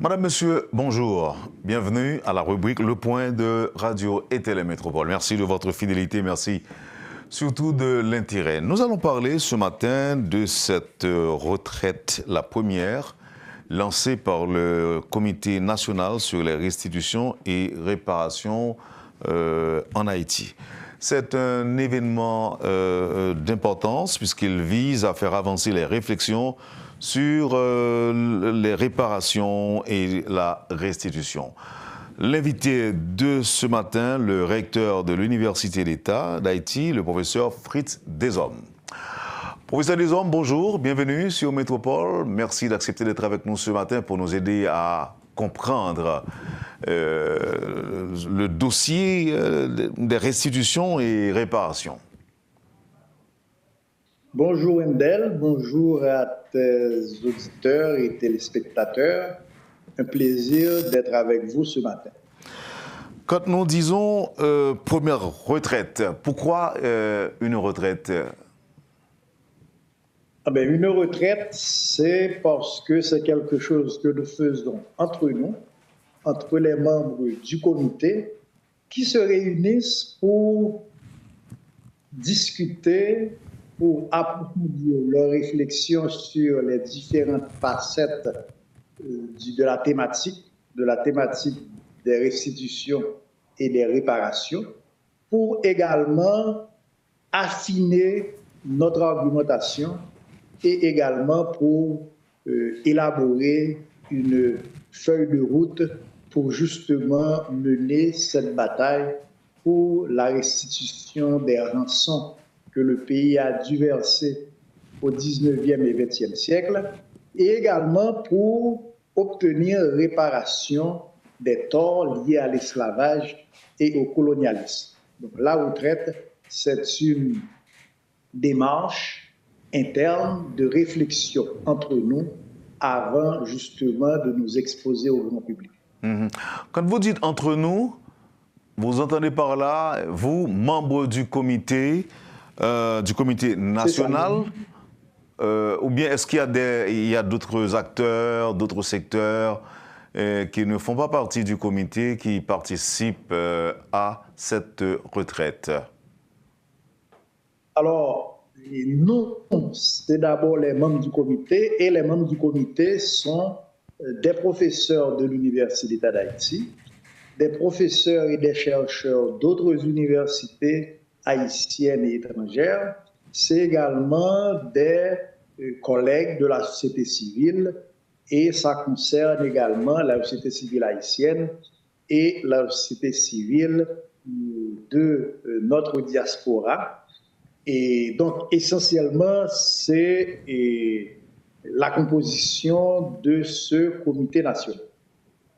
Madame, Monsieur, bonjour. Bienvenue à la rubrique Le Point de Radio et Télémétropole. Merci de votre fidélité, merci surtout de l'intérêt. Nous allons parler ce matin de cette retraite, la première, lancée par le Comité national sur les restitutions et réparations en Haïti. C'est un événement d'importance puisqu'il vise à faire avancer les réflexions sur les réparations et la restitution. L'invité de ce matin, le recteur de l'Université d'État d'Haïti, le professeur Fritz Deshommes. Professeur Deshommes, bonjour, bienvenue sur Métropole. Merci d'accepter d'être avec nous ce matin pour nous aider à comprendre le dossier des restitutions et réparations. Bonjour Wendell, bonjour à tes auditeurs et téléspectateurs. Un plaisir d'être avec vous ce matin. Quand nous disons première retraite, pourquoi une retraite? Une retraite, c'est parce que c'est quelque chose que nous faisons entre nous, entre les membres du comité, qui se réunissent pour discuter, pour approfondir leurs réflexions sur les différentes facettes de la thématique des restitutions et des réparations, pour également affiner notre argumentation et également pour élaborer une feuille de route pour justement mener cette bataille pour la restitution des rançons que le pays a dû verser au 19e et 20e siècle, et également pour obtenir réparation des torts liés à l'esclavage et au colonialisme. Donc, la retraite, c'est une démarche interne de réflexion entre nous avant justement de nous exposer au grand public. Quand vous dites entre nous, vous entendez par là, vous, membres du comité national, ou bien est-ce qu'il y a d'autres acteurs, d'autres secteurs qui ne font pas partie du comité, qui participent à cette retraite? Alors, nous, c'est d'abord les membres du comité, et les membres du comité sont des professeurs de l'Université d'État d'Haïti, des professeurs et des chercheurs d'autres universités haïtiennes et étrangères. C'est également des collègues de la société civile, et ça concerne également la société civile haïtienne et la société civile de notre diaspora. Et donc, essentiellement, c'est la composition de ce comité national.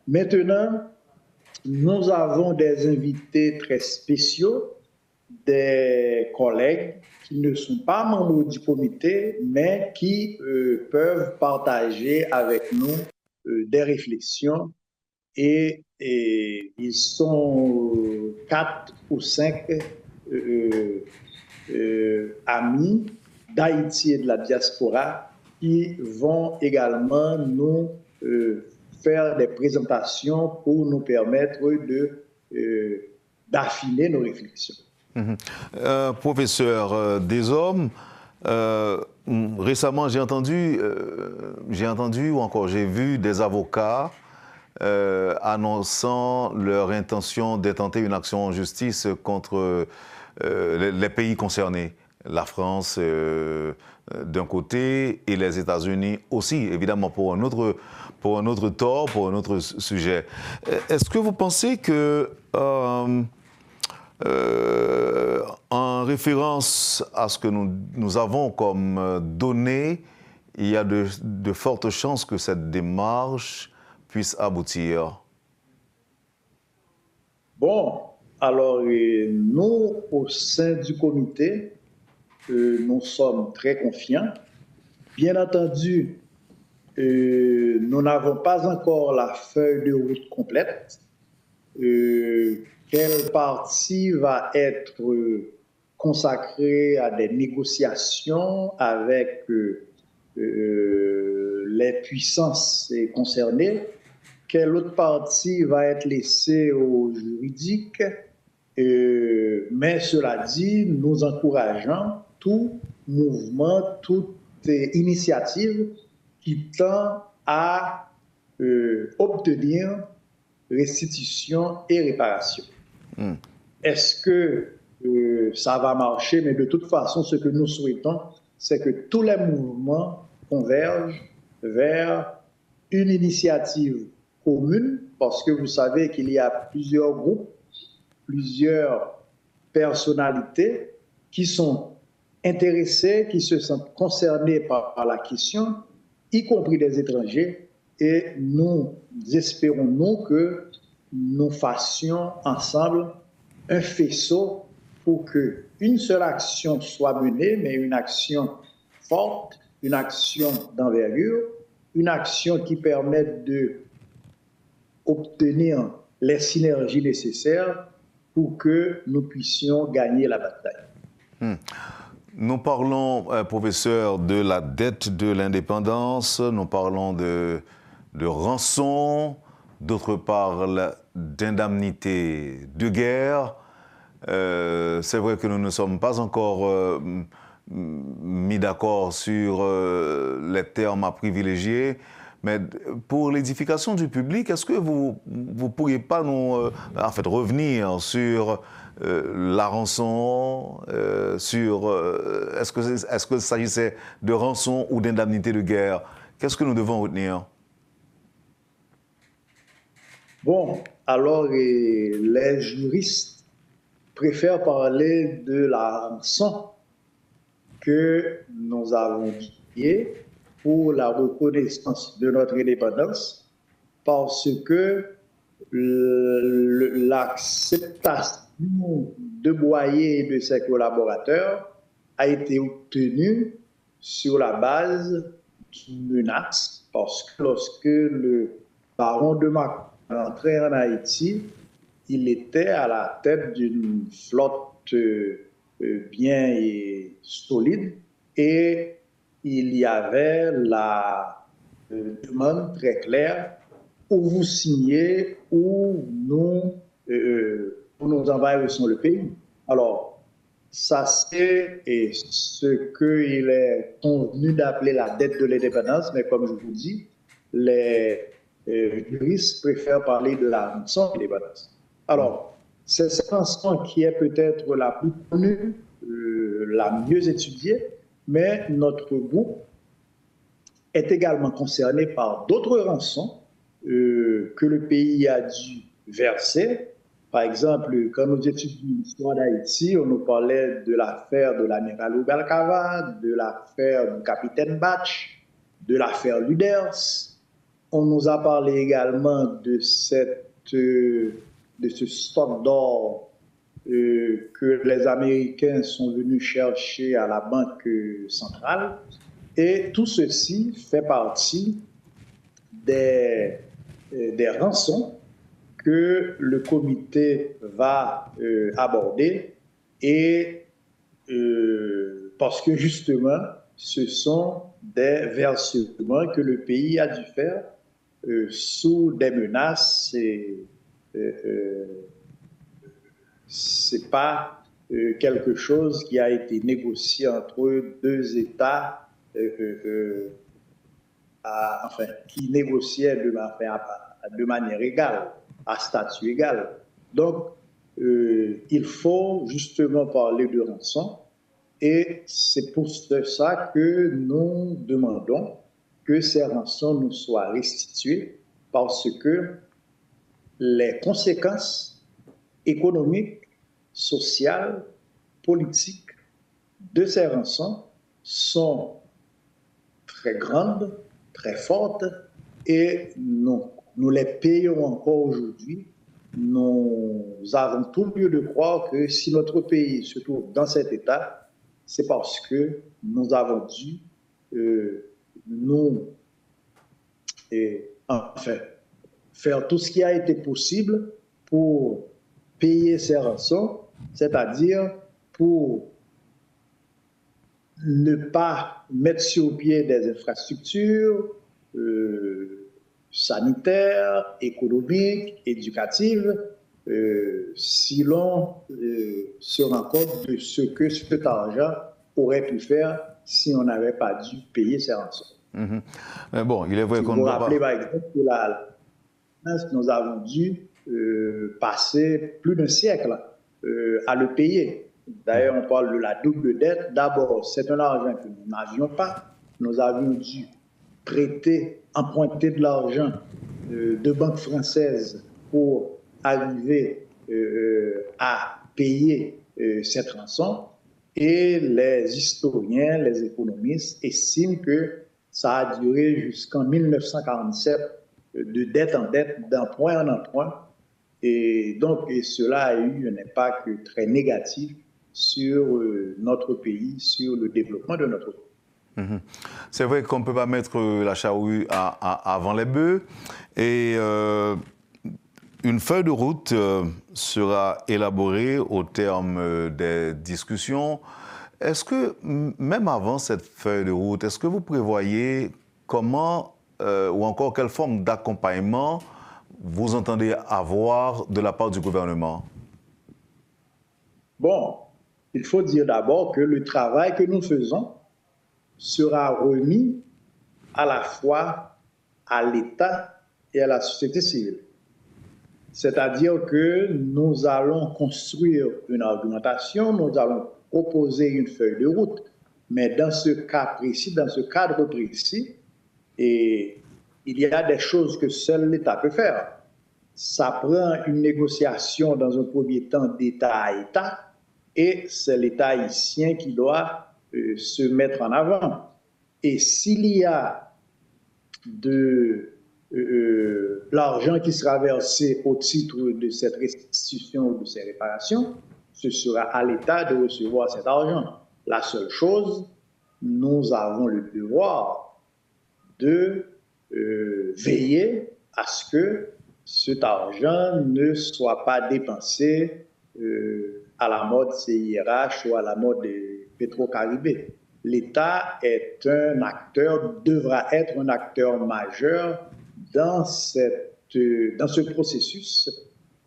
Maintenant, nous avons des invités très spéciaux, des collègues qui ne sont pas membres du comité, mais qui peuvent partager avec nous des réflexions. Et ils sont 4 ou 5 amis d'Haïti et de la diaspora qui vont également nous faire des présentations pour nous permettre d'affiner nos réflexions. Professeur Deshommes, récemment j'ai entendu ou encore j'ai vu des avocats annonçant leur intention d'intenter une action en justice contre les pays concernés, la France d'un côté et les États-Unis aussi, évidemment pour un autre tort, pour un autre sujet. Est-ce que vous pensez que, en référence à ce que nous avons comme données, il y a de fortes chances que cette démarche puisse aboutir? Bon, alors nous, au sein du comité, nous sommes très confiants. Bien entendu, nous n'avons pas encore la feuille de route complète. Quelle partie va être consacrée à des négociations avec les puissances concernées quelle autre partie va être laissée au juridique. Mais cela dit, nous encourageons tout mouvement, toute initiative qui tend à obtenir restitution et réparation. Est-ce que ça va marcher? Mais de toute façon, ce que nous souhaitons, c'est que tous les mouvements convergent vers une initiative commune, parce que vous savez qu'il y a plusieurs groupes, plusieurs personnalités qui sont intéressées, qui se sentent concernées par la question, y compris des étrangers, et nous espérons, nous, que nous fassions ensemble un faisceau pour qu'une seule action soit menée, mais une action forte, une action d'envergure, une action qui permette d'obtenir les synergies nécessaires pour que nous puissions gagner la bataille. Nous parlons, professeur, de la dette de l'indépendance, nous parlons de rançon, d'autre part d'indemnité de guerre. C'est vrai que nous ne sommes pas encore mis d'accord sur les termes à privilégier, mais pour l'édification du public, est-ce que vous ne pourriez pas nous revenir sur la rançon, est-ce que s'agissait de rançon ou d'indemnité de guerre? Qu'est-ce que nous devons retenir? Bon, alors les juristes préfèrent parler de la rançon que nous avons payée pour la reconnaissance de notre indépendance, parce que l'acceptation de Boyer et de ses collaborateurs a été obtenue sur la base d'une menace, parce que lorsque le baron de Macron entré en Haïti, il était à la tête d'une flotte bien et solide, et il y avait la demande très claire: ou vous signez, ou nous envahissons le pays. Alors, ça c'est ce qu'il est convenu d'appeler la dette de l'indépendance, mais comme je vous dis, les juristes préfèrent parler de la rançon de l'indépendance. Alors, c'est cette rançon qui est peut-être la plus connue, la mieux étudiée, mais notre groupe est également concerné par d'autres rançons que le pays a dû verser. Par exemple, quand nous étudions l'histoire d'Haïti, on nous parlait de l'affaire de l'amiral Rubalcaba, de l'affaire du capitaine Batch, de l'affaire Luders. On nous a parlé également de ce stock d'or que les Américains sont venus chercher à la Banque centrale. Et tout ceci fait partie des rançons que le comité va aborder, et parce que justement, ce sont des versements que le pays a dû faire sous des menaces. C'est pas quelque chose qui a été négocié entre deux États, qui négociaient de manière égale, à statut égal. Donc, il faut justement parler de rançon, et c'est pour ça que nous demandons que ces rançons nous soient restituées, parce que les conséquences économiques, sociales, politiques de ces rançons sont très grandes, très fortes, et nous les payons encore aujourd'hui. Nous avons tout lieu de croire que si notre pays se trouve dans cet état, c'est parce que nous avons dû faire tout ce qui a été possible pour payer ces rançons, c'est-à-dire pour ne pas mettre sur pied des infrastructures, sanitaire, économique, éducative, si l'on se rend compte de ce que cet argent aurait pu faire si on n'avait pas dû payer ces rançons. Bon, il est vrai qu'on ne ne doit doit pas... Vous rappelez par exemple que nous avons dû passer plus d'un siècle à le payer. D'ailleurs, on parle de la double dette. D'abord, c'est un argent que nous n'avions pas. Nous avions dû prêter, emprunter de l'argent de banques françaises pour arriver à payer cette rançon. Et les historiens, les économistes estiment que ça a duré jusqu'en 1947, de dette en dette, d'emprunt en emprunt. Et donc, cela a eu un impact très négatif sur notre pays, sur le développement de notre pays. C'est vrai qu'on ne peut pas mettre la charrue avant les bœufs. Et une feuille de route sera élaborée au terme des discussions. Est-ce que, même avant cette feuille de route, est-ce que vous prévoyez comment ou encore quelle forme d'accompagnement vous entendez avoir de la part du gouvernement? Bon, il faut dire d'abord que le travail que nous faisons sera remis à la fois à l'État et à la société civile. C'est-à-dire que nous allons construire une argumentation, nous allons proposer une feuille de route, mais dans ce cas précis, dans ce cadre précis, et il y a des choses que seul l'État peut faire. Ça prend une négociation dans un premier temps d'État à État, et c'est l'État haïtien qui doit se mettre en avant. Et s'il y a de l'argent qui sera versé au titre de cette restitution ou de ces réparations, ce sera à l'État de recevoir cet argent. La seule chose, nous avons le devoir de veiller à ce que cet argent ne soit pas dépensé à la mode CIRH ou à la mode Petro-Caribé. L'État est un acteur, devra être un acteur majeur dans ce processus,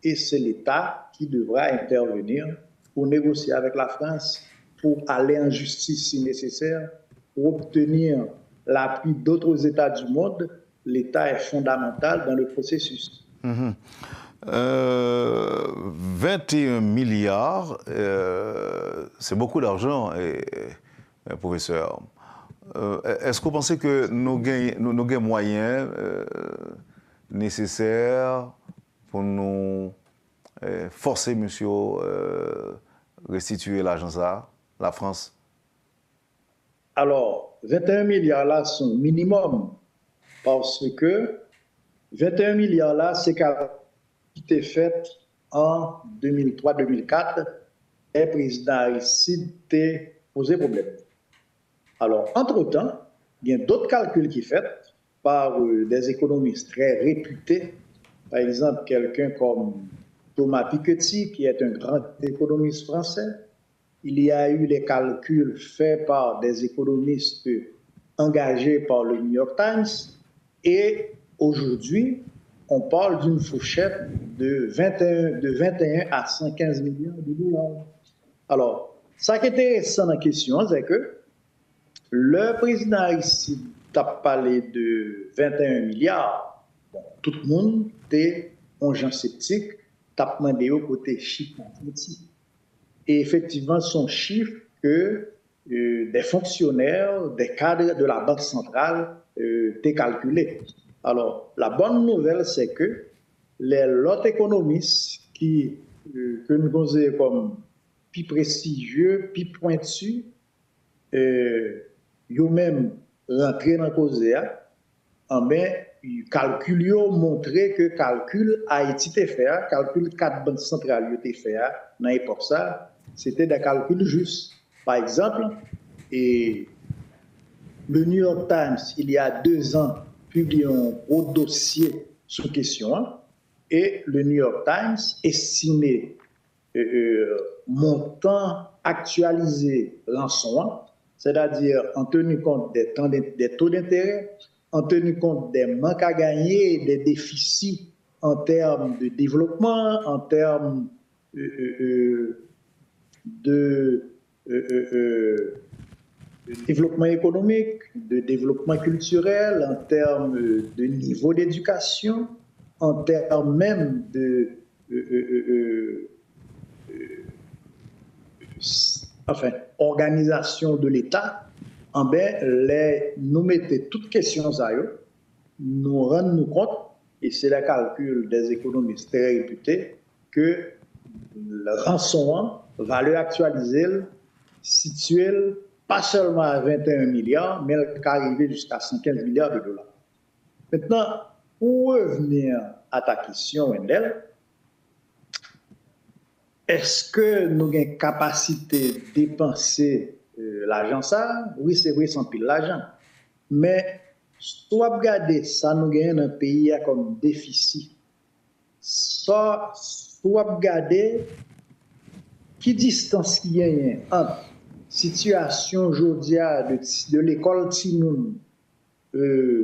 et c'est l'État qui devra intervenir pour négocier avec la France, pour aller en justice si nécessaire, pour obtenir l'appui d'autres États du monde. L'État est fondamental dans le processus. 21 milliards, c'est beaucoup d'argent, professeur. Est-ce que vous pensez que nos gains moyens nécessaires pour nous forcer, monsieur, restituer l'argent ça, la France? Alors, 21 milliards là sont minimum, parce que 21 milliards là, c'est qui été faite en 2003-2004, et le président Aristide a posé problème. Alors, entre-temps, il y a d'autres calculs qui sont faits par des économistes très réputés. Par exemple, quelqu'un comme Thomas Piketty, qui est un grand économiste français. Il y a eu les calculs faits par des économistes engagés par le New York Times. Et aujourd'hui, on parle d'une fourchette de 21 à 115 milliards de dollars. Alors, ça qui est intéressant dans la question, c'est que le président Aristide a parlé de 21 milliards. Bon, tout le monde était un gens sceptique, a demandé au côté chiffre mathématique. Et effectivement, son chiffre que des fonctionnaires, des cadres de la Banque centrale étaient calculés. Alors, la bonne nouvelle, c'est que les autres économistes que nous considérons comme plus prestigieux, plus pointus, ils ont même rentré dans la cause, mais calcul montré que calcul Haïti était fait, calcul 4 banques centrales était fait dans l'époque ça, c'était des calculs justes. Par exemple, et le New York Times, il y a 2 ans, publié un gros dossier sur question, et le New York Times estimait montant actualisé rançon, c'est-à-dire en tenant compte des taux d'intérêt, en tenu compte des manques à gagner, des déficits en termes de développement, en termes de développement économique, de développement culturel, en termes de niveau d'éducation, en termes même de organisation de l'État, nous mettons toutes questions à eux, nous rendons compte, et c'est le calcul des économistes très réputés, que le rançon valeur actualisée, située pas seulement à 21 milliards, mais elle peut arriver jusqu'à 115 milliards de dollars. Maintenant, pour revenir à ta question, Wendell, est-ce que nous avons une capacité de dépenser l'argent ça? Oui, c'est vrai, sans pile l'argent. Mais, soit regarder ça, nous avons un pays comme déficit. Soit regarder qui distance qu'il y a entre situation aujourd'hui de l'école Timoun,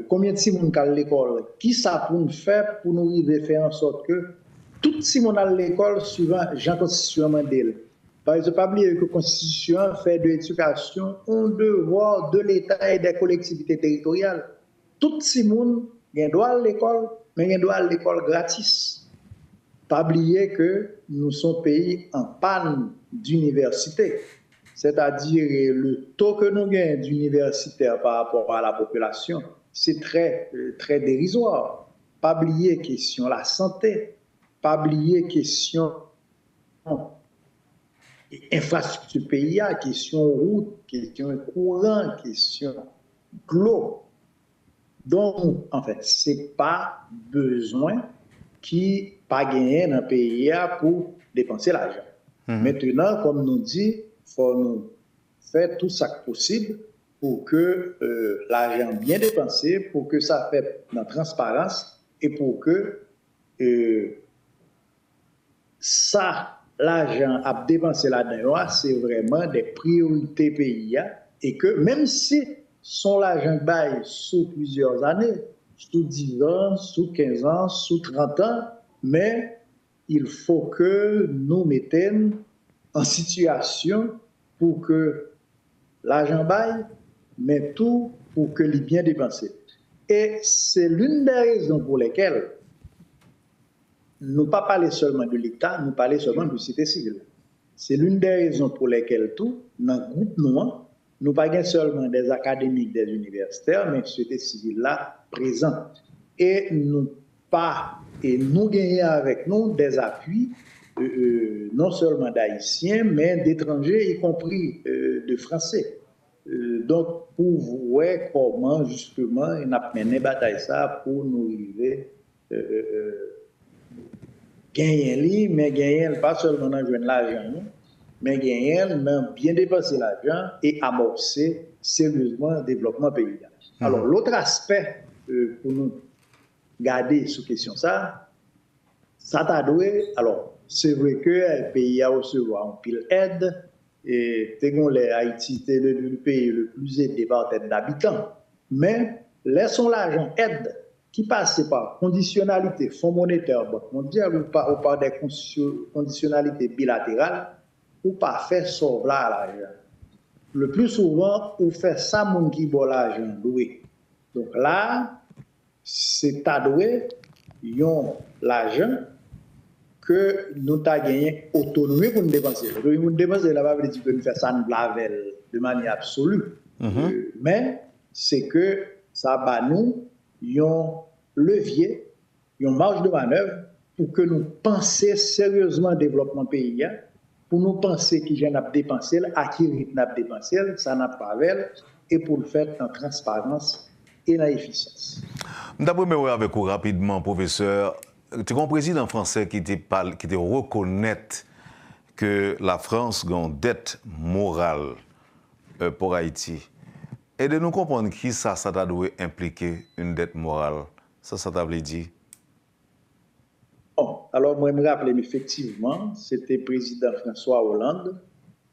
combien de Timoun à l'école, qui ça pour nous faire pour nous arriver faire en sorte que tout Timoun à l'école suivant Jean-Constitution Mandela. Par exemple, pas oublier que la Constitution fait de l'éducation un devoir de l'État et des collectivités territoriales. Tout Timoun a droit à l'école, mais il a droit à l'école gratis. Pas oublier que nous sommes pays en panne d'université, c'est-à-dire le taux que nous gagnons d'universitaires par rapport à la population, c'est très, très dérisoire. Pas oublier question la santé, pas oublier question infrastructure pays, question route, question courant, question de l'eau. Donc, en fait, ce n'est pas besoin qui pas gagné dans le pays pour dépenser l'argent. Maintenant, comme nous dit, il faut nous faire tout ça possible pour que l'argent bien dépensé, pour que ça fait dans la transparence et pour que ça, l'argent à dépenser là-dedans, c'est vraiment des priorités pays et que même si son l'argent bail sous plusieurs années, sous 10 ans, sous 15 ans, sous 30 ans, mais il faut que nous mettions en situation pour que l'argent baille, mais tout pour que les bien dépensé. Et c'est l'une des raisons pour lesquelles nous ne pas parler seulement de l'État, nous parler seulement de la société civile. C'est l'une des raisons pour lesquelles tout, dans le groupe noir, nous pas seulement des académiques, des universitaires, mais la société civile là présente. Et nous gagnons avec nous des appuis, non seulement d'Haïtiens, mais d'étrangers, y compris de Français. Donc, pour voir comment, justement, on a mené bataille ça pour nous arriver gagner, mais gagner pas seulement dans l'argent, mais gagner, bien dépenser l'argent et amorcer sérieusement le développement pays. Alors, l'autre aspect pour nous garder sous question ça t'a doué. Alors, c'est vrai que le pays a reçu un pile aide, et Haïti est le pays le plus aidé par tête d'habitants. Mais laissons l'argent aide qui passe par conditionnalité, fonds monétaire, banque mondiale ou par des conditionnalités bilatérales, ou pas faire sauver l'argent. Le plus souvent, on fait ça, mon qui boit l'argent doué. Donc là, c'est adoué, l'argent que nous avons gagné autonomie pour nous dépenser. Pour nous dépenser, là, veut dire que nous faisons ça de manière absolue. Mais c'est que ça va nous un levier, une marge de manœuvre pour que nous pensions sérieusement au développement pays, pour nous penser qui j'ai dépensé, à qui rythme n'a dépensé, ça n'a pas avec, et pour le faire en transparence et en efficience. D'abord, mais avec vous rapidement, professeur, tu es un président français qui te reconnaît que la France a une dette morale pour Haïti. Et de nous comprendre qui ça doit impliquer une dette morale. Ça t'a dit? Bon, alors moi, je me rappelle effectivement, c'était le président François Hollande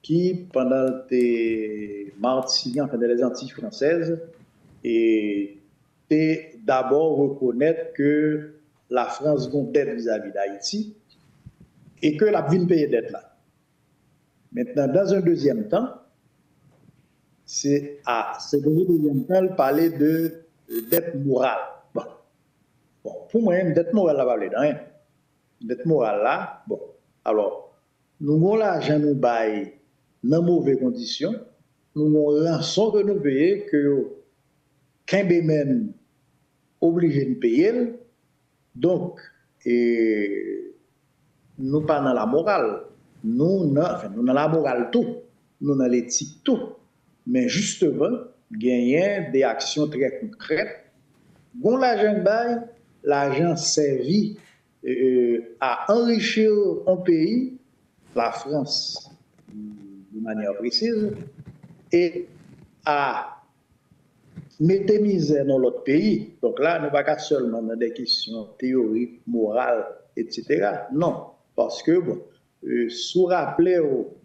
qui, pendant les Martiniques, enfin, les Antilles françaises, et c'est d'abord reconnaître que la France a une dette vis-à-vis d'Haïti et que la ville paye dette là. Maintenant, dans un deuxième temps, c'est dans un deuxième temps parler de dette morale. Bon, pour moi, une dette morale là, pas de rien. Une dette morale là, bon, alors, nous avons l'argent nous bail dans de mauvaises conditions, nous avons rançon que nous payons, que Kembe même obligé de payer. Donc, nous pas dans la morale. Nous dans la morale tout. Nous dans l'éthique tout. Mais justement, gagner des actions très concrètes. Bon, l'argent servi à enrichir un pays, la France, de manière précise, et à mettre misère dans l'autre pays. Donc là, nous ne sommes pas seulement dans des questions théoriques, morales, etc. Non, parce que, bon, sous rappelez au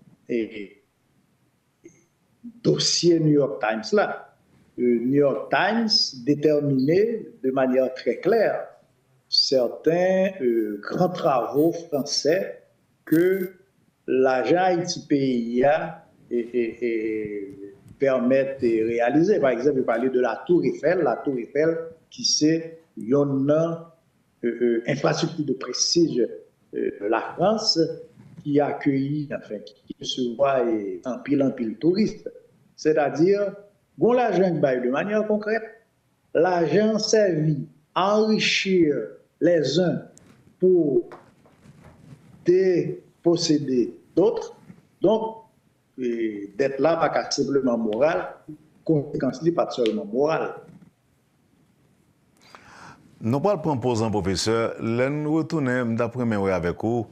dossier New York Times là, New York Times déterminait de manière très claire certains grands travaux français que l'agent Haïti PIA permettent de réaliser. Par exemple, il parlait de la Tour Eiffel qui c'est une infrastructure de prestige de la France qui accueillit, enfin, qui reçoit en pile touristes. C'est-à-dire, bon, l'argent de manière concrète, l'argent servi à enrichir les uns pour déposséder d'autres. Donc, d'être là, pas simplement moral, conséquence n'est pas seulement morale. Nous pas le proposant, professeur, nous retournons d'après mes avec vous.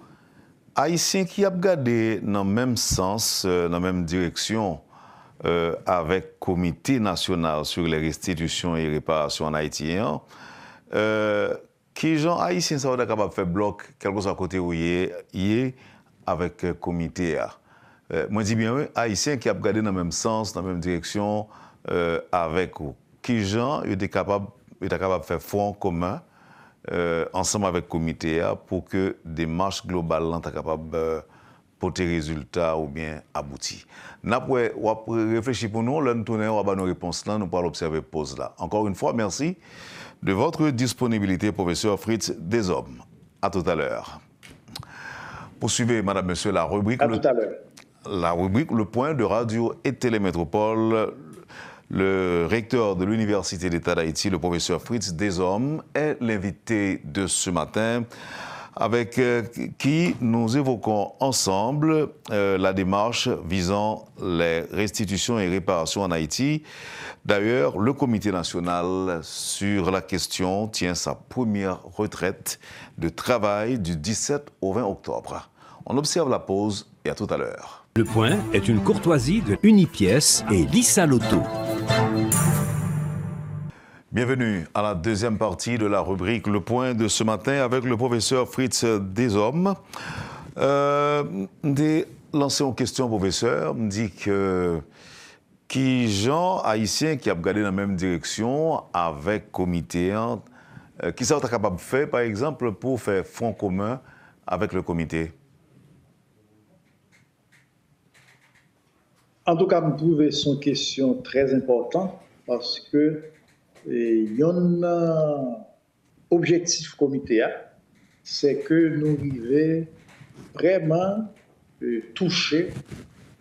Haïtiens qui a regardé dans le même sens, dans la même direction, avec le Comité national sur les restitutions et réparations en Haïti, qui gens haïtiens sont capables de faire bloc, quelque chose à côté où il est avec le comité. Moi, je dis bien, oui, haïtiens qui a regardé dans le même sens, dans la même direction, avec vous. Qui gens étaient capables de faire front commun ensemble avec le comité pour que des marches globales soient capables de porter résultats ou bien aboutir. Nous avons réfléchi pour nous, là nous tournons, on va nos réponses là, nous allons observer pause là. Encore une fois, merci de votre disponibilité, professeur Fritz Desormes. À tout à l'heure. Poursuivez, madame, monsieur, la rubrique. La rubrique Le Point de Radio et Télémétropole. Le recteur de l'Université d'État d'Haïti, le professeur Fritz Desormes, est l'invité de ce matin, avec qui nous évoquons ensemble la démarche visant les restitutions et réparations en Haïti. D'ailleurs, le Comité national sur la question tient sa première retraite de travail du 17 au 20 octobre. On observe la pause et à tout à l'heure. Le Point est une courtoisie de Unipièce et Lissa Loto. Bienvenue à la deuxième partie de la rubrique Le Point de ce matin avec le professeur Fritz Desormes. J'ai lancé une question, professeur, me dit que qui gens haïtiens qui a regardé dans la même direction avec le comité, qui sont capables de faire, par exemple, pour faire front commun avec le comité? En tout cas, vous trouvez son question très importante parce que il y a un objectif comité, c'est que nous arrivions vraiment toucher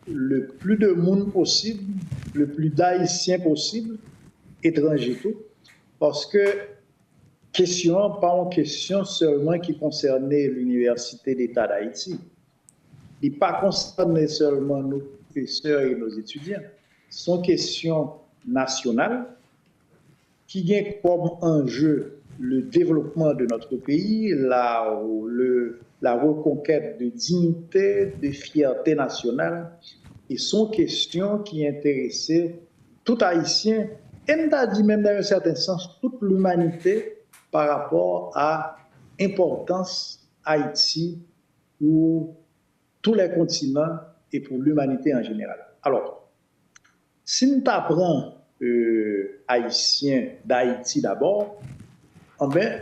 le plus de monde possible, le plus d'Haïtiens possible, étrangers tout, parce que question, pas une question seulement qui concernait l'Université d'État d'Haïti, il n'est pas concerné seulement nos professeurs et nos étudiants, c'est une question nationale qui gagne comme enjeu le développement de notre pays, la reconquête de dignité, de fierté nationale, et sont questions qui intéressaient tout Haïtien, et on a dit même dans un certain sens toute l'humanité par rapport à l'importance Haïti pour tous les continents et pour l'humanité en général. Alors, si nous apprenons haïtiens d'Haïti d'abord, ben,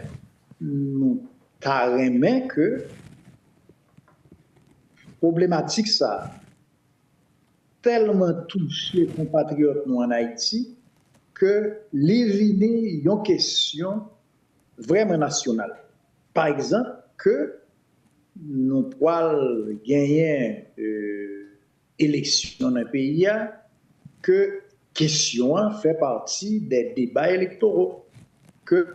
nous carrément que problématique ça tellement touché les compatriotes nous en Haïti que l'éviter une question vraiment nationale. Par exemple, que nous pouvons gagner élection dans le pays, que question fait partie des débats électoraux. Que,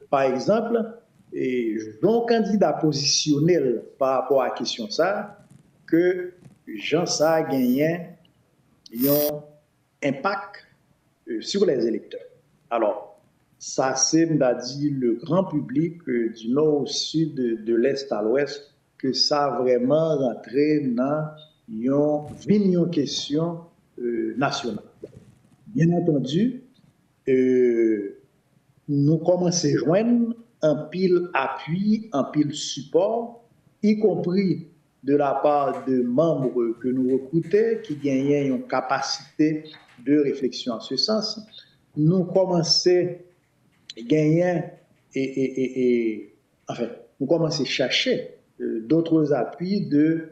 par exemple, un candidat positionnel par rapport à la question ça, que Jean ça a gagné un impact sur les électeurs. Alors, ça c'est, dit, le grand public du nord au sud, de l'est à l'ouest, que ça a vraiment rentré dans une question nationale. Bien entendu, nous commençons à joindre un pile appui, un pile support, y compris de la part de membres que nous recrutons qui gagnaient une capacité de réflexion en ce sens. Nous commençons à gagner nous commençons à chercher d'autres appuis de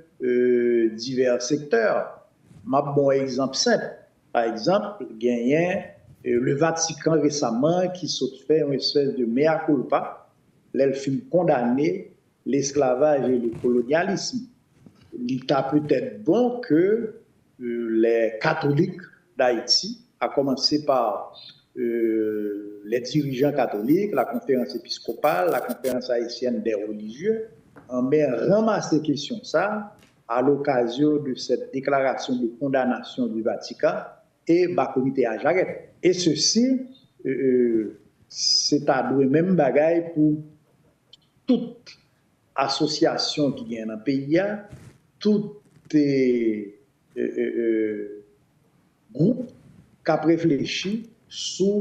divers secteurs. Bon exemple simple. Par exemple, gagner le Vatican récemment qui s'est fait une espèce de mea culpa, elle fin condamné l'esclavage et le colonialisme. Il est peut-être bon que les catholiques d'Haïti, à commencer par les dirigeants catholiques, la conférence épiscopale, la conférence haïtienne des religieux, en ramassent ces questions ça à l'occasion de cette déclaration de condamnation du Vatican et le comité à Jarret. Et ceci, c'est à douer même bagaille pour toute association qui vient dans le pays, tout groupe qui a réfléchi sur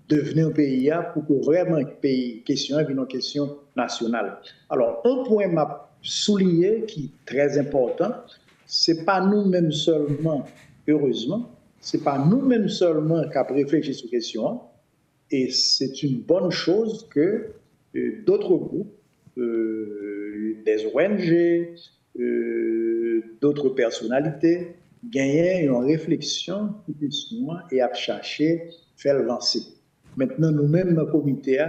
devenir un pays pour que vraiment le pays question vienne une question nationale. Alors, un point m'a souligné qui est très important, c'est pas nous-mêmes seulement, heureusement, c'est pas nous-mêmes seulement qui avons réfléchi sur la question, et c'est une bonne chose que d'autres groupes, des ONG, d'autres personnalités gagnent une réflexion sur la question et à chercher faire avancer. Maintenant, nous-mêmes, dans le comité,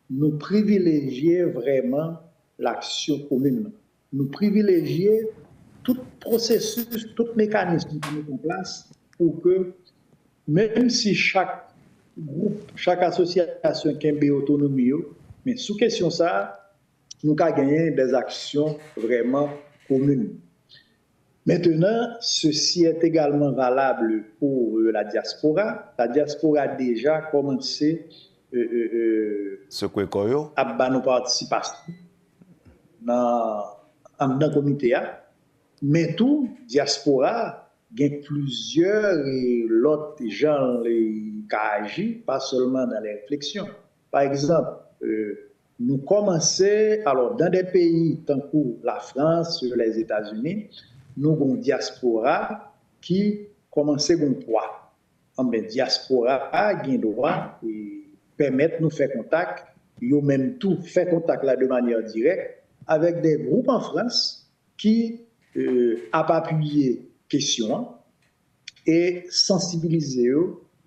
nous privilégions vraiment l'action commune. Nous privilégions tout processus, tout mécanisme qui est en place pour que, même si chaque groupe, chaque association a une autonomie, mais sous question ça, nous avons gagné des actions vraiment communes. Maintenant, ceci est également valable pour la diaspora. La diaspora a déjà commencé à nos participations dans le comité. Mais tout, diaspora, il y a plusieurs autres gens qui agissent, pas seulement dans les réflexions. Par exemple, nous commençons, alors dans des pays tant que la France, les États-Unis, nous avons une diaspora qui commence à avoir un poids. La diaspora a un droit et permettre de nous faire contact, ou même tout faire contact là de manière directe avec des groupes en France qui a appuyé question et sensibiliser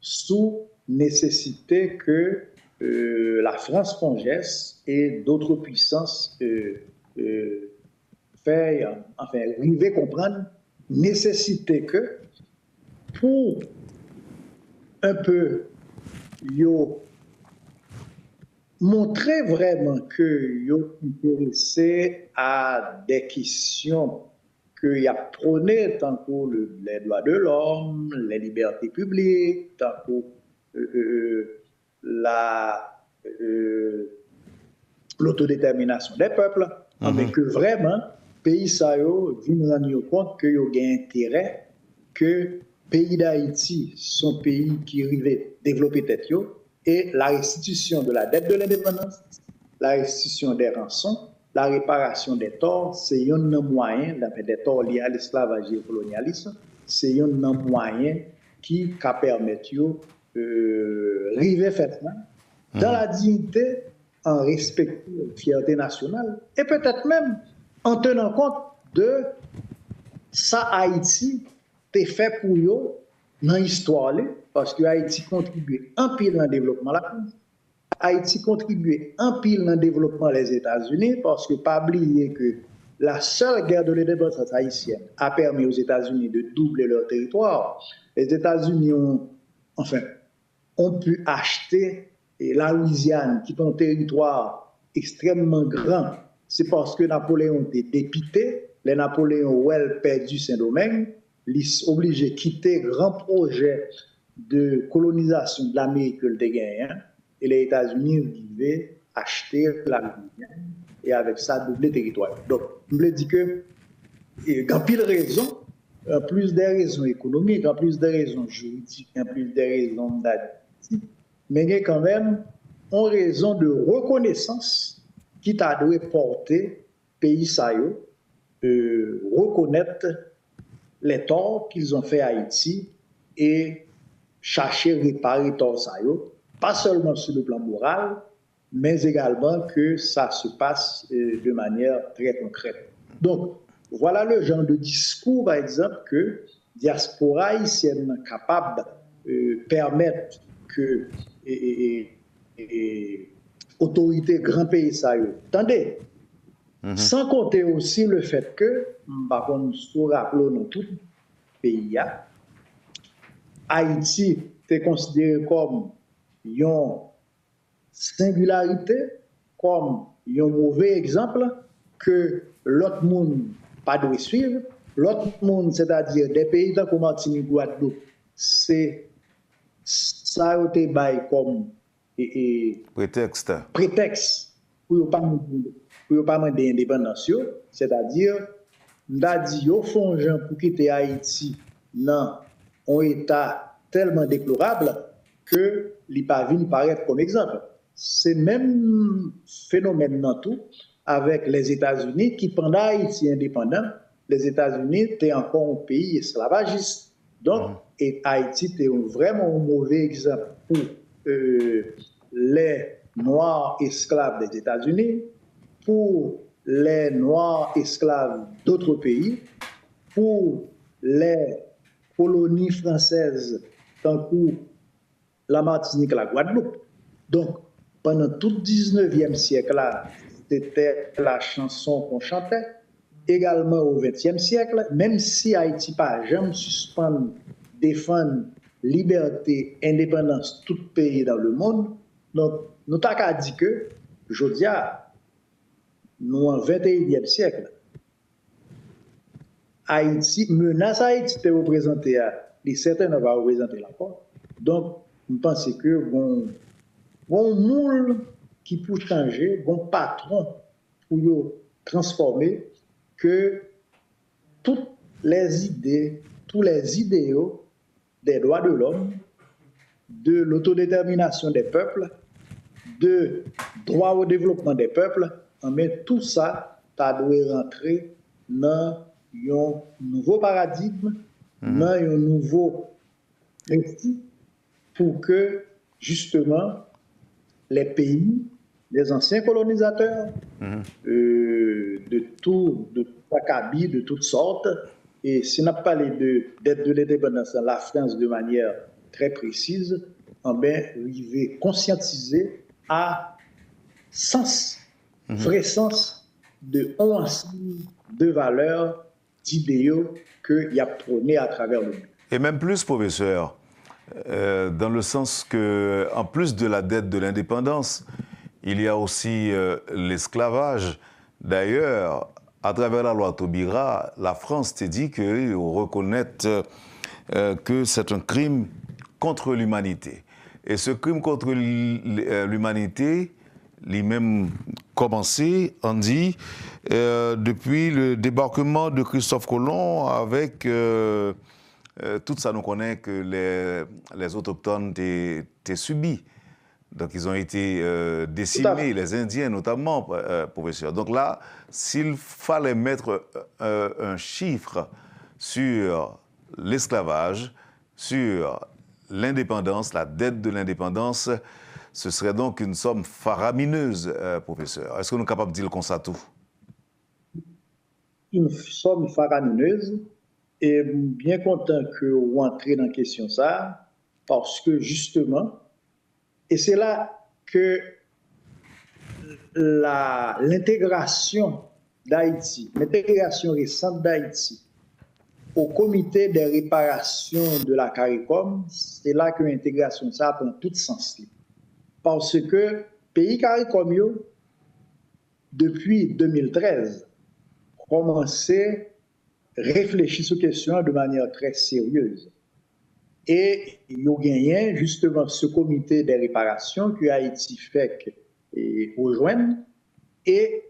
sur nécessité que la France congesse et d'autres puissances arriver à comprendre nécessité que pour un peu montrer vraiment que yo intéressé à des questions qu'il y a prôné tant que les droits de l'homme, les libertés publiques, tant que l'autodétermination des peuples, mais que vraiment pays ça yo vient rendre compte que yo gain intérêt que pays d'Haïti sont pays qui arrivent développer tête yo et la restitution de la dette de l'indépendance, la restitution des rançons, la réparation des torts, c'est un moyen des torts liés à l'esclavage et au colonialisme, c'est un moyen qui permettent de arriver faire ça dans la dignité, en respectant la fierté nationale et peut-être même en tenant compte de ça Haïti t'est fait pour eux dans l'histoire parce que Haïti contribue en pile dans le développement de la France. Haïti contribue en pile dans le développement des États-Unis parce que pas oublier que la seule guerre de l'indépendance haïtienne a permis aux États-Unis de doubler leur territoire. Les États-Unis ont pu acheter la Louisiane, qui est un territoire extrêmement grand. C'est parce que Napoléon était dépité. Les Napoléons ont perdu Saint-Domingue. Ils sont obligés de quitter le grand projet de colonisation de l'Amérique que le gagné. Et les États-Unis devaient acheter la Louisiane et avec ça doubler le territoire. Donc, je me dis que, en pile raison, en plus des raisons économiques, en plus des raisons juridiques, en plus des raisons d'administration, mais il y a quand même une raison de reconnaissance qui t'a dû porter pays saillot, reconnaître les torts qu'ils ont fait à Haïti et chercher à réparer les torts saillot, pas seulement sur le plan moral, mais également que ça se passe de manière très concrète. Donc, voilà le genre de discours, par exemple, que la diaspora haïtienne est capable de permettre que autorité grand pays ça y est. Attendez, sans compter aussi le fait que, par contre, nous rappelons dans tout le pays, Haïti est considéré comme une singularité, comme un mauvais exemple que l'autre monde pas doit suivre. L'autre monde, c'est-à-dire des pays comme Martinique, Guadeloupe, c'est ça a été bail comme prétexte pour ne pas demander l'indépendance, c'est-à-dire nous avons dit qu'ils font pour quitter Haïti dans un état tellement déplorable que les pavines paraissent comme exemple. C'est le même phénomène dans tout avec les États-Unis qui, pendant Haïti indépendant, les États-Unis étaient encore un pays esclavagiste. Donc, et Haïti était vraiment un mauvais exemple pour les Noirs esclaves des États-Unis, pour les Noirs esclaves d'autres pays, pour les colonies françaises, tant que la Martinique et la Guadeloupe. Donc, pendant tout le 19e siècle-là, c'était la chanson qu'on chantait. Également au XXe siècle, même si Haïti n'a jamais suspendu, défendre liberté, indépendance, tout pays dans le monde, donc nous avons dit que, je dis, nous en 21e siècle, Haïti, menace Haïti était représentée, certains va représenter la porte. Donc, nous pensons que bon moule qui peut changer, bon patron pour transformer, que toutes les idées, tous les idéaux des droits de l'homme, de l'autodétermination des peuples, de droit au développement des peuples, mais tout ça, ça doit rentrer dans un nouveau paradigme, dans un nouveau récit pour que, justement, les pays, les anciens colonisateurs, de tout acabit, de toutes sortes, et si on a parlé d'aide de l'indépendance dans la France de manière très précise, il va conscientiser à sens, vrai sens de ensemble de valeurs, d'idéaux qu'il y a prôné à travers le monde. Et même plus, professeur, dans le sens que, en plus de la dette de l'indépendance, il y a aussi l'esclavage. D'ailleurs, à travers la loi Taubira, la France t'a dit qu'il reconnaît que c'est un crime contre l'humanité. Et ce crime contre l'humanité, lui-même commencé, on dit, depuis le débarquement de Christophe Colomb avec tout ça, nous connaît que les autochtones étaient subis. Donc, ils ont été décimés, les Indiens notamment, professeur. Donc là, s'il fallait mettre un chiffre sur l'esclavage, sur l'indépendance, la dette de l'indépendance, ce serait donc une somme faramineuse, professeur. Est-ce que nous sommes capables de dire comme ça tout? Une somme faramineuse, et bien content que vous entrez dans la question ça, parce que justement, et c'est là que l'intégration d'Haïti, l'intégration récente d'Haïti au comité des réparations de la CARICOM, c'est là que l'intégration ça prend tout sens. Parce que pays CARICOM, depuis 2013, commençait à réfléchir sur la question de manière très sérieuse. Et il y a gagné justement ce comité des réparations que Haïti fait rejoindre. Et le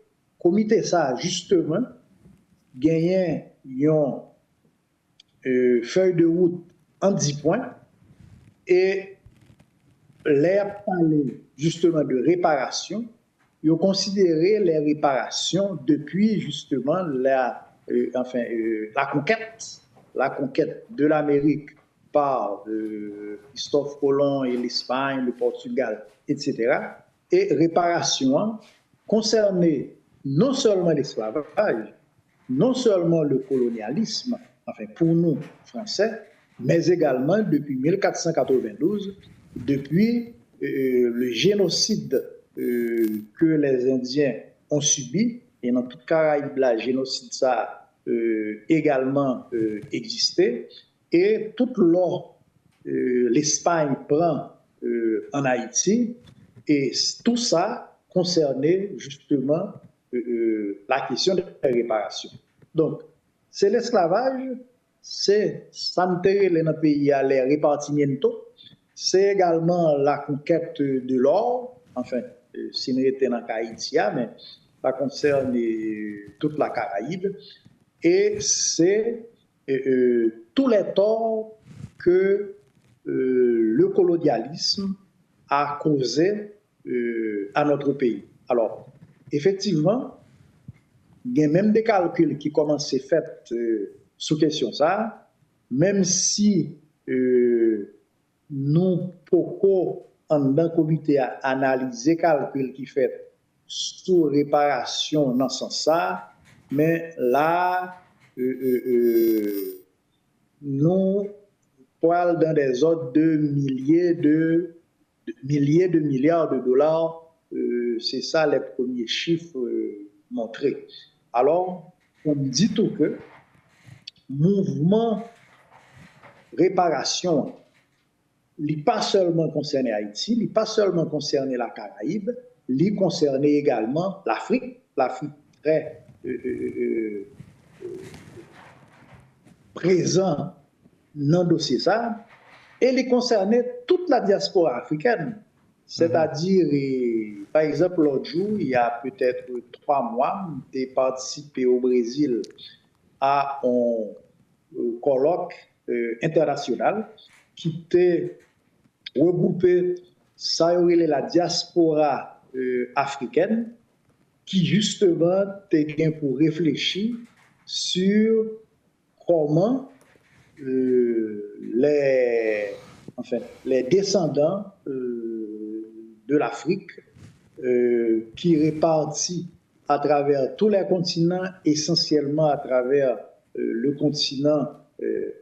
comité ça, justement, gagné une feuille de route en 10 points. Et l'air parlé justement de réparation, ils ont considéré les réparations depuis justement la conquête de l'Amérique par Christophe Colomb et l'Espagne, le Portugal, etc. Et réparation concernait non seulement l'esclavage, non seulement le colonialisme, enfin pour nous, Français, mais également depuis 1492, depuis le génocide que les Indiens ont subi, et dans toute Caraïbe, le génocide ça a également existé, et tout l'or l'Espagne prend en Haïti, et tout ça concernait justement la question de la réparation. Donc, c'est l'esclavage, c'est santé dans le pays à les répartimiento, c'est également la conquête de l'or, enfin, si nous étions dans Haïti, mais ça concerne toute la Caraïbe, et c'est tous les torts que le colonialisme a causé à notre pays. Alors, effectivement, il y a même des calculs qui commencent à être faits sous question ça, même si nous pouvons, en dans le comité, analyser les calculs qui fait sous réparation dans ce sens-là, mais là, nous parlons dans des ordres de milliers de milliards de dollars. C'est ça les premiers chiffres montrés. Alors, on dit tout que mouvement réparation n'est pas seulement concerné Haïti, n'est pas seulement concerné la Caraïbe, il concerne également l'Afrique très présent dans le dossier ça, et il concernait toute la diaspora africaine. C'est-à-dire, par exemple, l'autre jour, il y a peut-être 3 mois, j'ai participé au Brésil à un colloque international qui était regroupé, ça y est, la diaspora africaine, qui justement était pour réfléchir sur comment les descendants de l'Afrique qui répartis à travers tous les continents, essentiellement à travers le continent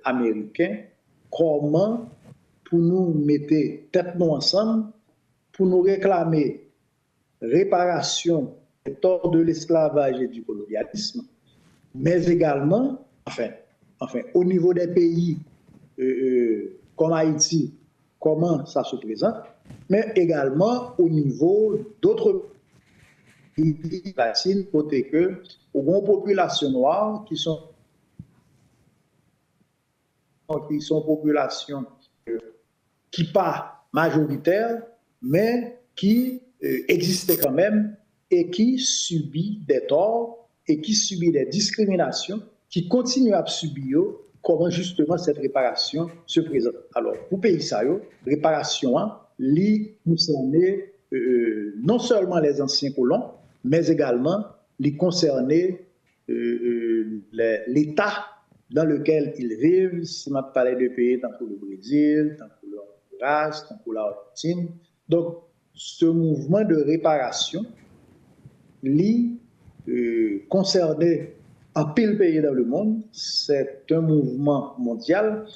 américain, comment pour nous mettre tête nous ensemble, pour nous réclamer réparation des torts de l'esclavage et du colonialisme, mais également, au niveau des pays comme Haïti, comment ça se présente, mais également au niveau d'autres pays latines, côté que aux grandes populations noires qui sont populations qui pas majoritaires, mais qui existaient quand même et qui subissent des torts et qui subissent des discriminations, qui continuent à subir comment justement cette réparation se présente. Alors, pour pays ça, réparation, li concernait non seulement les anciens colons, mais également les concernait l'État dans lequel ils vivent, si on parlait de pays tant que le Brésil, tant que le Honduras, tant que l'Argentine. Donc, ce mouvement de réparation, lui, concerné en pile pays dans le monde, c'est un mouvement mondial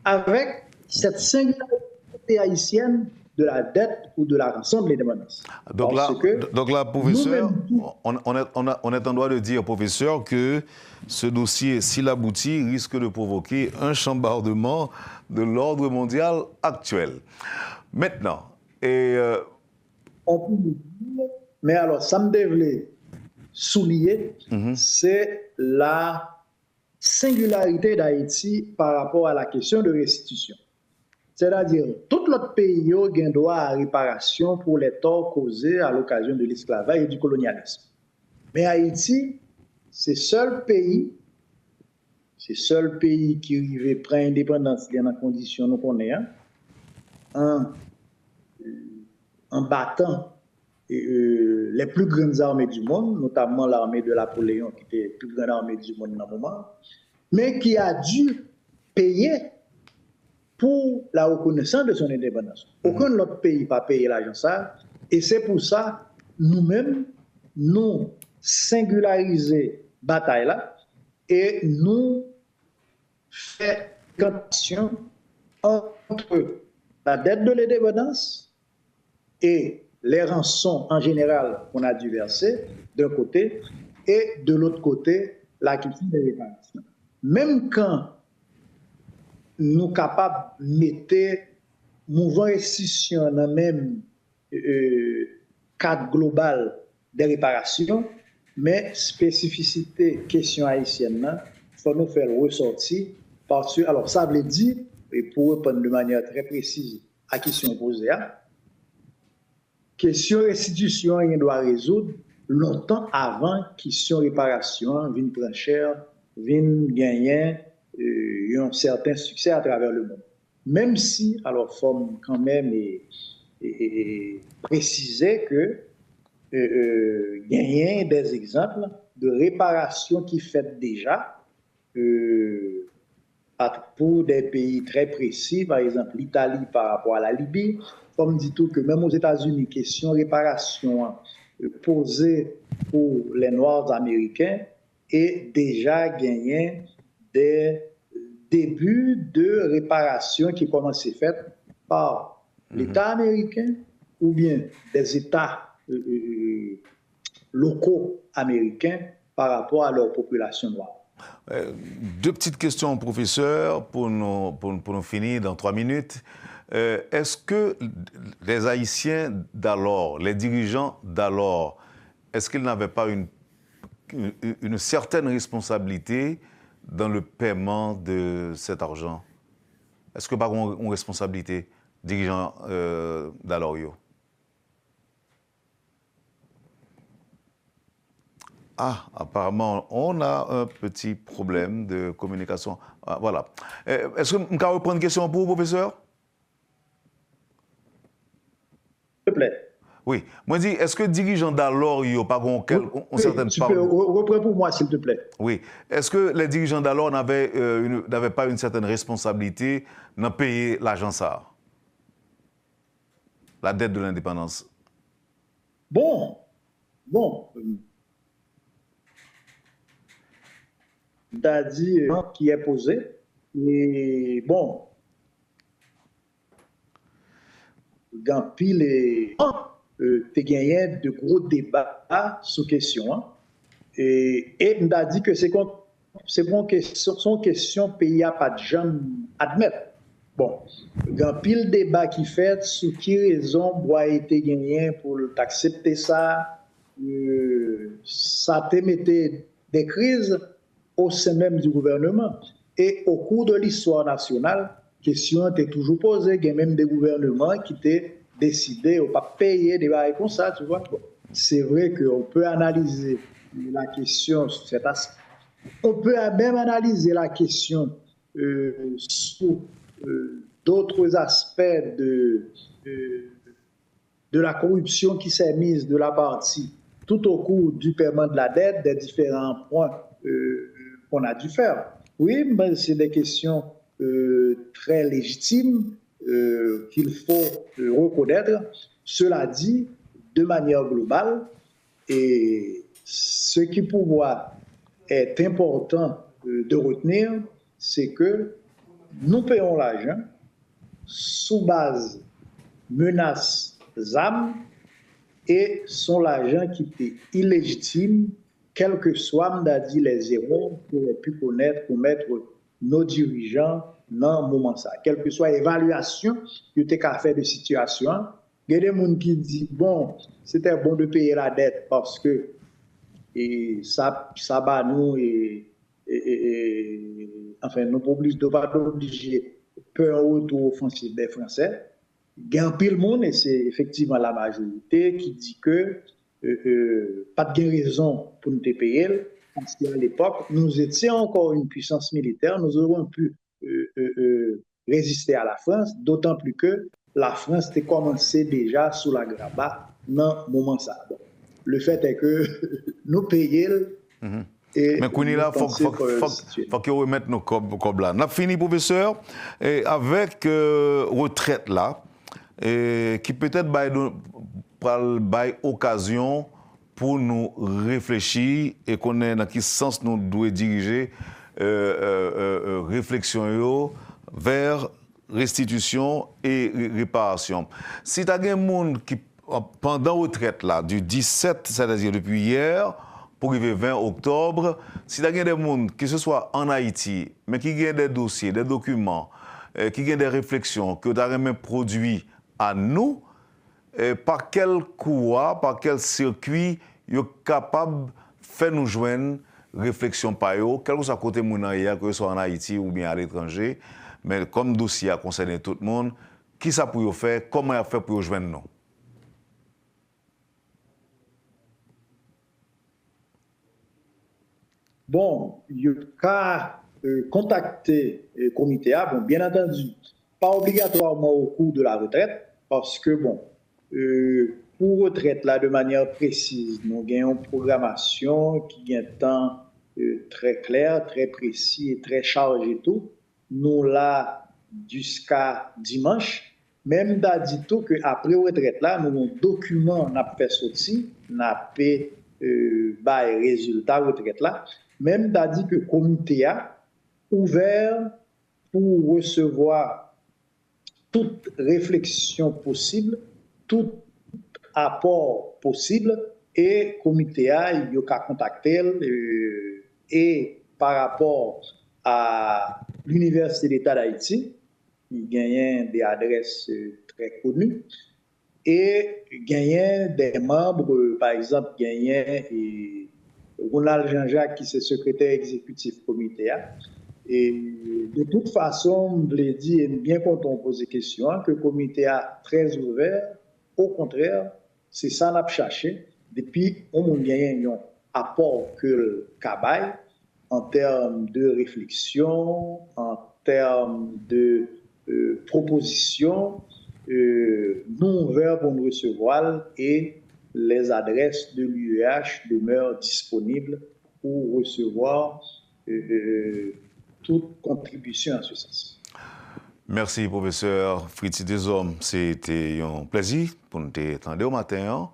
avec cette singularité haïtienne de la dette ou de la rançon de l'indépendance. Donc là, professeur, on est en droit de dire, professeur, que ce dossier, s'il aboutit, risque de provoquer un chambardement de l'ordre mondial actuel. Maintenant, on peut le dire, mais alors, ça me devait souligner, c'est la singularité d'Haïti par rapport à la question de restitution. C'est-à-dire, tout l'autre pays a un droit à réparation pour les torts causés à l'occasion de l'esclavage et du colonialisme. Mais Haïti, c'est le seul pays qui arrive prendre l'indépendance dans les conditions que nous connaissons, en battant les plus grandes armées du monde, notamment l'armée de Napoléon, qui était la plus grande armée du monde dans le moment, mais qui a dû payer pour la reconnaissance de son indépendance. Aucun autre pays n'a payé l'argent ça, et c'est pour ça, nous-mêmes, nous singulariser bataille là, et nous faisons connexion entre la dette de l'indépendance et les rançons en général qu'on a dû verser d'un côté, et de l'autre côté, la question des réparations. Même quand nous sommes capables de mettre mouvement restitution dans le même cadre global des réparations, mais spécificité question haïtienne, il faut nous faire ressortir parce que, alors ça veut dire, et pour répondre de manière très précise à la question posée, question restitution, il doit résoudre longtemps avant question réparation, vienne prendre cher, vienne gagner un certain succès à travers le monde. Même si, alors, il faut quand même préciser que il y a des exemples de réparation qui fait déjà pour des pays très précis, par exemple l'Italie par rapport à la Libye. Comme dit tout que même aux États-Unis, question réparation posée pour les Noirs américains et déjà gagné des débuts de réparation qui commencent à être faits par l'État américain ou bien des États locaux américains par rapport à leur population noire. Deux petites questions, professeur, pour nous finir dans 3 minutes. Est-ce que les Haïtiens d'alors, les dirigeants d'alors, est-ce qu'ils n'avaient pas une certaine responsabilité dans le paiement de cet argent? Est-ce que pas une responsabilité, dirigeants d'alors? Ah, apparemment, on a un petit problème de communication. Ah, voilà. Est-ce que vous pouvez reprendre une question pour vous, professeur? S'il te plaît. Oui. Moi, je dis, est-ce que les dirigeants d'alors, ils n'ont pas une certaine part... Reprends pour moi, s'il te plaît. Oui. Est-ce que les dirigeants d'alors n'avaient pas une certaine responsabilité dans payer l'argent ça? La dette de l'indépendance? Bon. T'as dit qui est posé. Et bon, dans pile et tu gagné de gros débats sur question. Et t'as dit que c'est bon question pays à pas de gens admettre. Bon, dans pile débat qui fait sur qui raison doit être gagné pour accepter ça, ça te mettait des crises au sein même du gouvernement. Et au cours de l'histoire nationale, question était toujours posée, il y a même des gouvernements qui étaient décidés de ne pas payer des bails comme ça, tu vois. Bon, c'est vrai qu'on peut analyser la question sur cet aspect. On peut même analyser la question sur d'autres aspects de la corruption qui s'est mise de la partie tout au cours du paiement de la dette, des différents points qu'on a dû faire. Oui, ben, c'est des questions très légitimes qu'il faut reconnaître. Cela dit, de manière globale, et ce qui pour moi est important de retenir, c'est que nous payons l'argent sous base menaces âmes et son l'argent qui est illégitime, quels que soient les erreurs qu'on ait pu commettre nos dirigeants dans le moment ça. Quelle que soit l'évaluation que tu as fait de situation, il y a des gens qui disent, bon, c'était bon de payer la dette parce que ça bat nous enfin, nous ne pas obliger peu un retour offensif des Français. Il y a un pile monde, et c'est effectivement la majorité, qui dit que pas de raison pour nous payer, parce qu'à l'époque, nous étions encore une puissance militaire, nous aurions pu résister à la France, d'autant plus que la France était commencé déjà sous la grabat dans le moment ça. Bon, le fait est que nous payons. Mais qu'on est là, il faut que vous remettez nos cobs là. On a fini, professeur, avec retraite là, qui peut-être baille occasion pour nous réfléchir et qu'on ait dans quel sens nous devons diriger réflexion vers restitution et réparation. Si tu as des gens qui, pendant la retraite là, du 17, c'est-à-dire depuis hier, pour arriver 20 octobre, si tu as des gens, que ce soit en Haïti, mais qui ont des dossiers, des documents, qui ont des réflexions, que tu as même produit à nous, par quel courroie, par quel circuit, ils sont capables de faire nous joindre réflexion par eux, quel que soit côté hier, que ce soit en Haïti ou bien à l'étranger, mais comme dossier a concerné tout le monde, qui ça pour faire, comment il fait pour joindre nous? Bon, il y a contacter le comité A, bon, bien entendu, pas obligatoirement au cours de la retraite, parce que, bon, pour retraite, là, de manière précise, nous avons une programmation qui a un temps très clair, très précis et très chargé tout. Nous, là, jusqu'à dimanche, même dit tout qu'après retraite, là, nous avons un document, on a fait sortir, on a fait résultat retraite, là. Même dit que le comité a ouvert pour recevoir toute réflexion possible, tout apport possible, et le comité a contacté et par rapport à l'Université d'État d'Haïti, il gagne des adresses très connues, et gagne des membres, par exemple, gagne Ronald Jean-Jacques, qui est secrétaire exécutif comité. Et de toute façon, je l'ai dit, et bien quand on pose des questions, que le comité a très ouvert. Au contraire, c'est ça qu'on a cherché. Depuis, on a gagné un apport que le Cabaye en termes de réflexion, en termes de propositions, nous ouverts pour nous recevoir et les adresses de l'UEH demeurent disponibles pour recevoir toute contribution en ce sens. Merci, professeur Fritzi Desormes. C'était un plaisir pour nous attendre au matin.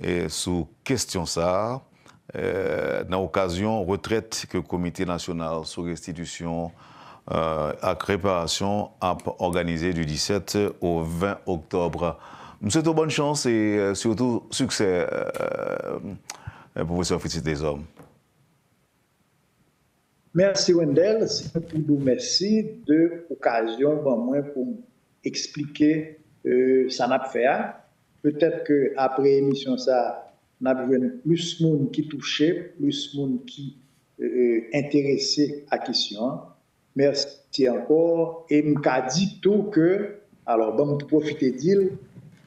Et sous question ça, dans l'occasion retraite que le Comité national sur restitution à réparation a organisé du 17 au 20 octobre. Nous souhaitons bonne chance et surtout succès, professeur Fritzi Desormes. Merci Wendell, c'est pour merci de l'occasion pour expliquer ça n'a pas fait. Peut-être qu'après l'émission, ça n'a besoin plus de monde qui touchait, plus de monde qui intéressé à la question. Merci encore. Et je dis tout que, alors, bon, je profite de dire,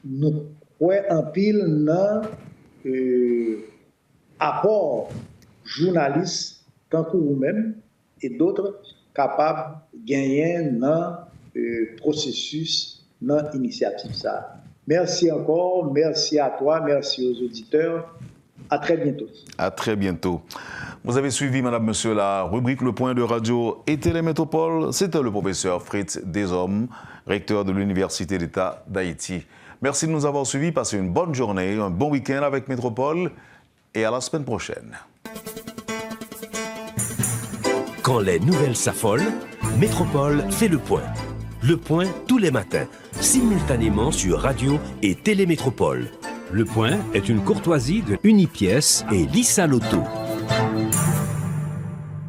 nous croyons en pile dans apport journaliste, tant que vous-même et d'autres capables de gagner dans le processus, dans l'initiative. Merci encore, merci à toi, merci aux auditeurs. À très bientôt. À très bientôt. Vous avez suivi, madame, monsieur, la rubrique Le Point de Radio et Télémétropole. C'était le professeur Fritz Deshommes, recteur de l'Université d'État d'Haïti. Merci de nous avoir suivis. Passez une bonne journée, un bon week-end avec Métropole et à la semaine prochaine. Quand les nouvelles s'affolent, Métropole fait le point. Le point tous les matins, simultanément sur Radio et Télémétropole. Le point est une courtoisie de Unipièce et Lisa Loto.